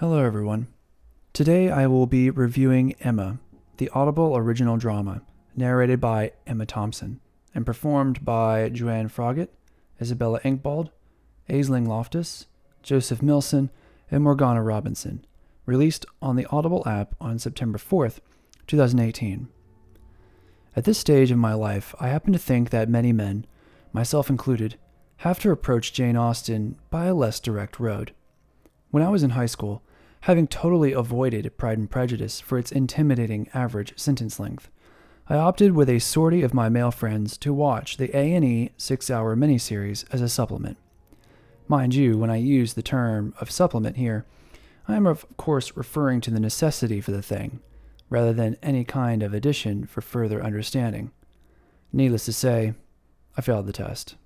Hello, everyone. Today I will be reviewing Emma, the Audible original drama, narrated by Emma Thompson and performed by Joanne Froggatt, Isabella Inkbald, Aisling Loftus, Joseph Milson, and Morgana Robinson, released on the Audible app on September 4th, 2018. At this stage of my life, I happen to think that many men, myself included, have to approach Jane Austen by a less direct road. When I was in high school, having totally avoided Pride and Prejudice for its intimidating average sentence length, I opted with a sortie of my male friends to watch the A&E 6-hour miniseries as a supplement. Mind you, when I use the term of supplement here, I am of course referring to the necessity for the thing, rather than any kind of addition for further understanding. Needless to say, I failed the test.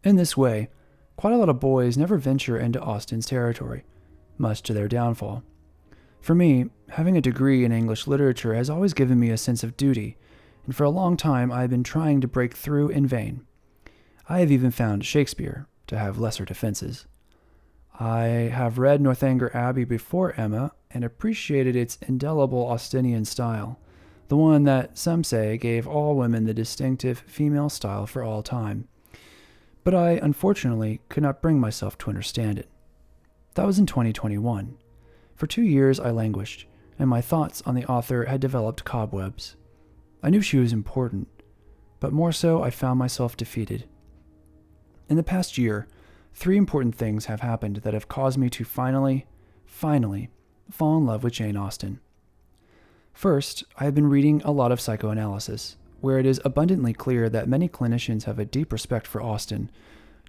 In this way, quite a lot of boys never venture into Austen's territory, much to their downfall. For me, having a degree in English literature has always given me a sense of duty, and for a long time I have been trying to break through in vain. I have even found Shakespeare to have lesser defenses. I have read Northanger Abbey before Emma and appreciated its indelible Austenian style, the one that some say gave all women the distinctive female style for all time. But I, unfortunately, could not bring myself to understand it. That was in 2021. For 2 years I languished, and my thoughts on the author had developed cobwebs. I knew she was important, but more so I found myself defeated. In the past year, 3 important things have happened that have caused me to finally fall in love with Jane Austen. First, I have been reading a lot of psychoanalysis, where it is abundantly clear that many clinicians have a deep respect for Austen,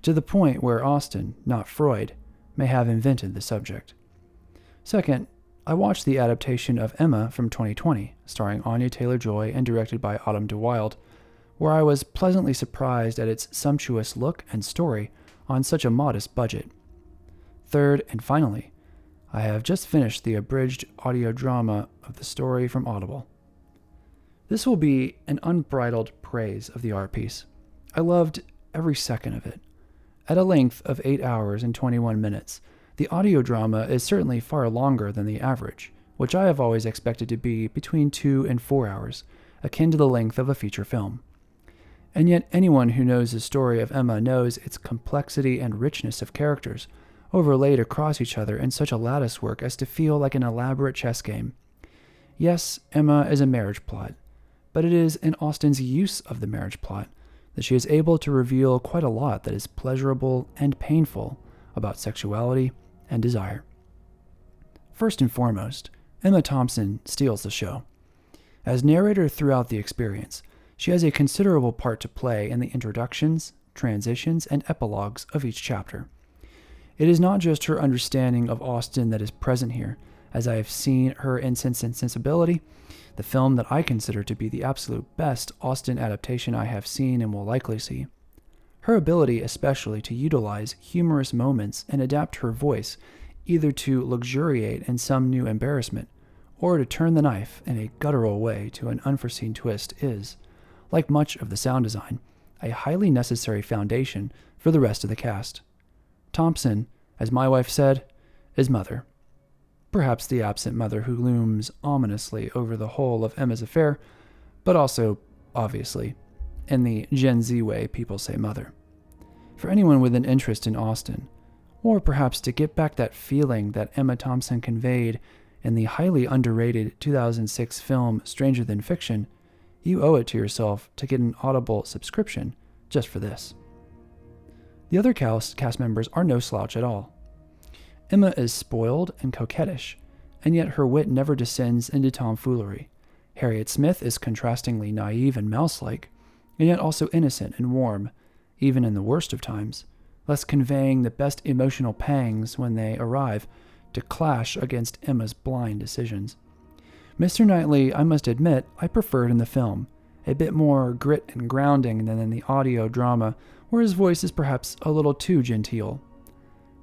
to the point where Austen, not Freud, may have invented the subject. Second, I watched the adaptation of Emma from 2020, starring Anya Taylor-Joy and directed by Autumn de Wilde, where I was pleasantly surprised at its sumptuous look and story on such a modest budget. Third, and finally, I have just finished the abridged audio drama of the story from Audible. This will be an unbridled praise of the art piece. I loved every second of it. At a length of 8 hours and 21 minutes, the audio drama is certainly far longer than the average, which I have always expected to be between 2 and 4 hours, akin to the length of a feature film. And yet anyone who knows the story of Emma knows its complexity and richness of characters, overlaid across each other in such a lattice work as to feel like an elaborate chess game. Yes, Emma is a marriage plot, but it is in Austen's use of the marriage plot that she is able to reveal quite a lot that is pleasurable and painful about sexuality and desire. First and foremost, Emma Thompson steals the show. As narrator throughout the experience, she has a considerable part to play in the introductions, transitions, and epilogues of each chapter. It is not just her understanding of Austen that is present here, as I have seen her in Sense and Sensibility, the film that I consider to be the absolute best Austen adaptation I have seen and will likely see. Her ability especially to utilize humorous moments and adapt her voice either to luxuriate in some new embarrassment or to turn the knife in a guttural way to an unforeseen twist is, like much of the sound design, a highly necessary foundation for the rest of the cast. Thompson, as my wife said, is mother. Perhaps the absent mother who looms ominously over the whole of Emma's affair, but also, obviously, in the Gen Z way people say mother. For anyone with an interest in Austen, or perhaps to get back that feeling that Emma Thompson conveyed in the highly underrated 2006 film Stranger Than Fiction, you owe it to yourself to get an Audible subscription just for this. The other cast members are no slouch at all. Emma is spoiled and coquettish, and yet her wit never descends into tomfoolery. Harriet Smith is contrastingly naive and mouse-like, and yet also innocent and warm, even in the worst of times, thus conveying the best emotional pangs when they arrive to clash against Emma's blind decisions. Mr. Knightley, I must admit, I preferred in the film, a bit more grit and grounding than in the audio drama, where his voice is perhaps a little too genteel.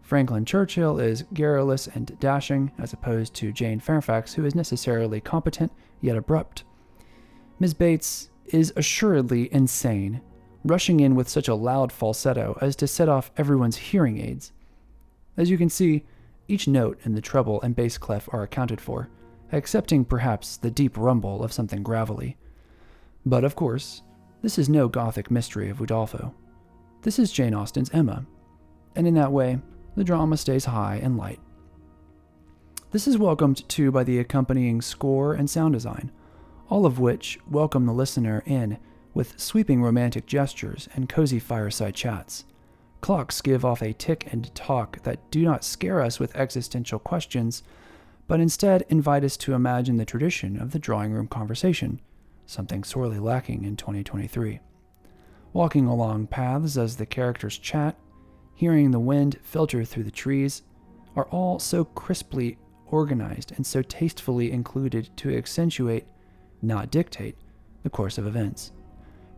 Franklin Churchill is garrulous and dashing, as opposed to Jane Fairfax, who is necessarily competent, yet abrupt. Miss Bates is assuredly insane, rushing in with such a loud falsetto as to set off everyone's hearing aids. As you can see, Each note in the treble and bass clef are accounted for, excepting perhaps the deep rumble of something gravelly. But of course, this is no Gothic mystery of Udolpho. This is Jane Austen's Emma, and in that way, the drama stays high and light. This is welcomed too by the accompanying score and sound design, all of which welcome the listener in with sweeping romantic gestures and cozy fireside chats. Clocks give off a tick and talk that do not scare us with existential questions, but instead invite us to imagine the tradition of the drawing room conversation, something sorely lacking in 2023. Walking along paths as the characters chat, hearing the wind filter through the trees, are all so crisply organized and so tastefully included to accentuate, not dictate, the course of events.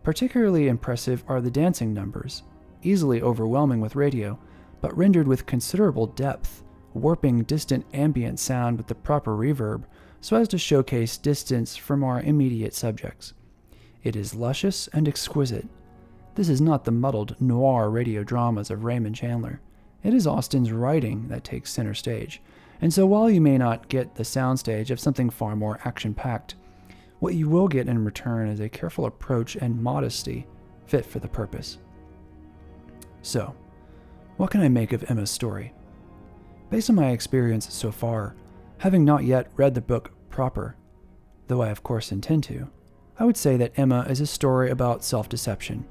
Particularly impressive are the dancing numbers, easily overwhelming with radio, but rendered with considerable depth, warping distant ambient sound with the proper reverb so as to showcase distance from our immediate subjects. It is luscious and exquisite. This is not the muddled noir radio dramas of Raymond Chandler. It is Austen's writing that takes center stage, and so while you may not get the soundstage of something far more action-packed, what you will get in return is a careful approach and modesty fit for the purpose. So, what can I make of Emma's story? Based on my experience so far, having not yet read the book proper, though I of course intend to, I would say that Emma is a story about self-deception,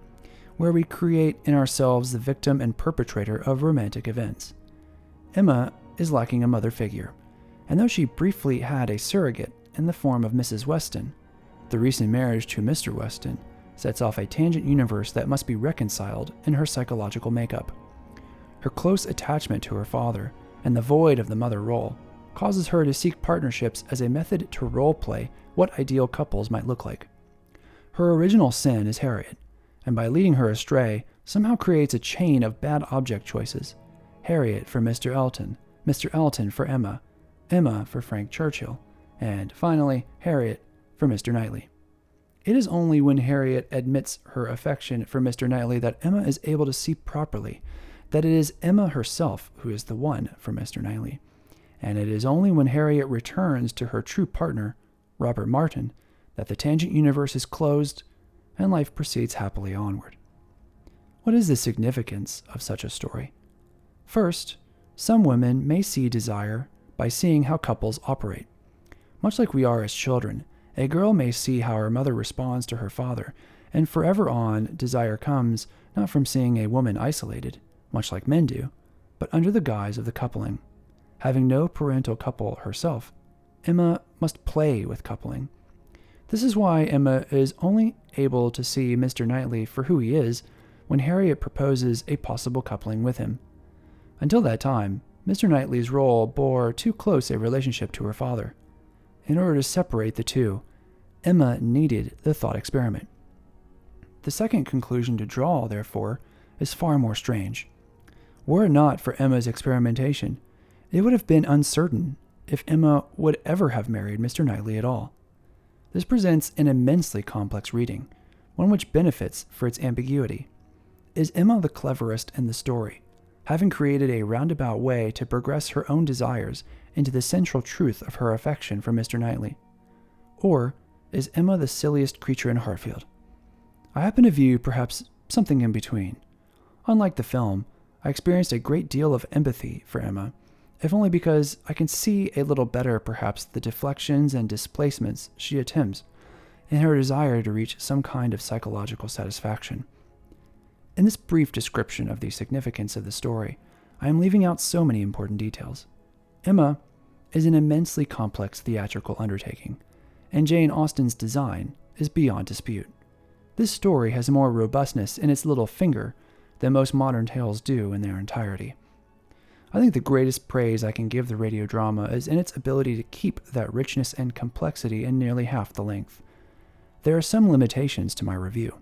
where we create in ourselves the victim and perpetrator of romantic events. Emma is lacking a mother figure, and though she briefly had a surrogate in the form of Mrs. Weston, the recent marriage to Mr. Weston sets off a tangent universe that must be reconciled in her psychological makeup. Her close attachment to her father and the void of the mother role causes her to seek partnerships as a method to role-play what ideal couples might look like. Her original sin is Harriet, and by leading her astray, somehow creates a chain of bad object choices. Harriet for Mr. Elton for Emma, Emma for Frank Churchill, and finally, Harriet for Mr. Knightley. It is only when Harriet admits her affection for Mr. Knightley that Emma is able to see properly that it is Emma herself who is the one for Mr. Knightley, and it is only when Harriet returns to her true partner, Robert Martin, that the tangent universe is closed and life proceeds happily onward. What is the significance of such a story? First, some women may see desire by seeing how couples operate. Much like we are as children, a girl may see how her mother responds to her father, and forever on, desire comes not from seeing a woman isolated, much like men do, but under the guise of the coupling. Having no parental couple herself, Emma must play with coupling. This is why Emma is only able to see Mr. Knightley for who he is when Harriet proposes a possible coupling with him. Until that time, Mr. Knightley's role bore too close a relationship to her father. In order to separate the two, Emma needed the thought experiment. The second conclusion to draw, therefore, is far more strange. Were it not for Emma's experimentation, it would have been uncertain if Emma would ever have married Mr. Knightley at all. This presents an immensely complex reading, one which benefits for its ambiguity. Is Emma the cleverest in the story, having created a roundabout way to progress her own desires into the central truth of her affection for Mr. Knightley? Or is Emma the silliest creature in Hartfield? I happen to view perhaps something in between. Unlike the film, I experienced a great deal of empathy for Emma, if only because I can see a little better perhaps the deflections and displacements she attempts in her desire to reach some kind of psychological satisfaction. In this brief description of the significance of the story, I am leaving out so many important details. Emma is an immensely complex theatrical undertaking, and Jane Austen's design is beyond dispute. This story has more robustness in its little finger than most modern tales do in their entirety. I think the greatest praise I can give the radio drama is in its ability to keep that richness and complexity in nearly half the length. There are some limitations to my review.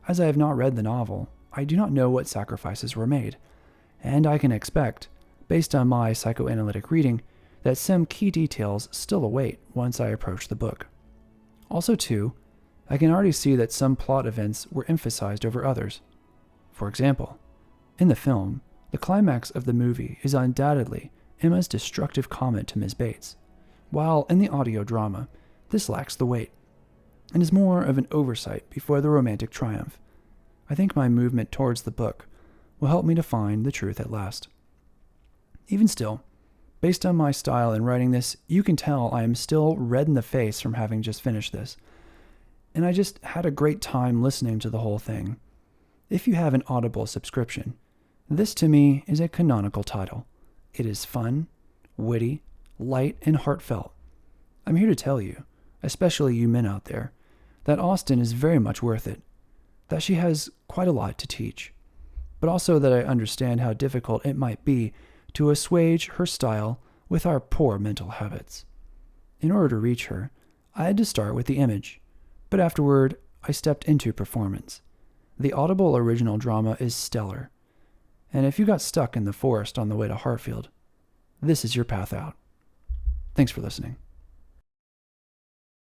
As I have not read the novel, I do not know what sacrifices were made, and I can expect, based on my psychoanalytic reading, that some key details still await once I approach the book. Also, too, I can already see that some plot events were emphasized over others. For example, in the film, the climax of the movie is undoubtedly Emma's destructive comment to Ms. Bates, while in the audio drama, this lacks the weight and is more of an oversight before the romantic triumph. I think my movement towards the book will help me to find the truth at last. Even still, based on my style in writing this, you can tell I am still red in the face from having just finished this. And I just had a great time listening to the whole thing. If you have an Audible subscription, this to me is a canonical title. It is fun, witty, light, and heartfelt. I'm here to tell you, especially you men out there, that Austen is very much worth it, that she has quite a lot to teach, but also that I understand how difficult it might be to assuage her style with our poor mental habits. In order to reach her, I had to start with the image, but afterward I stepped into performance. The Audible original drama is stellar, and if you got stuck in the forest on the way to Hartfield, this is your path out. Thanks for listening.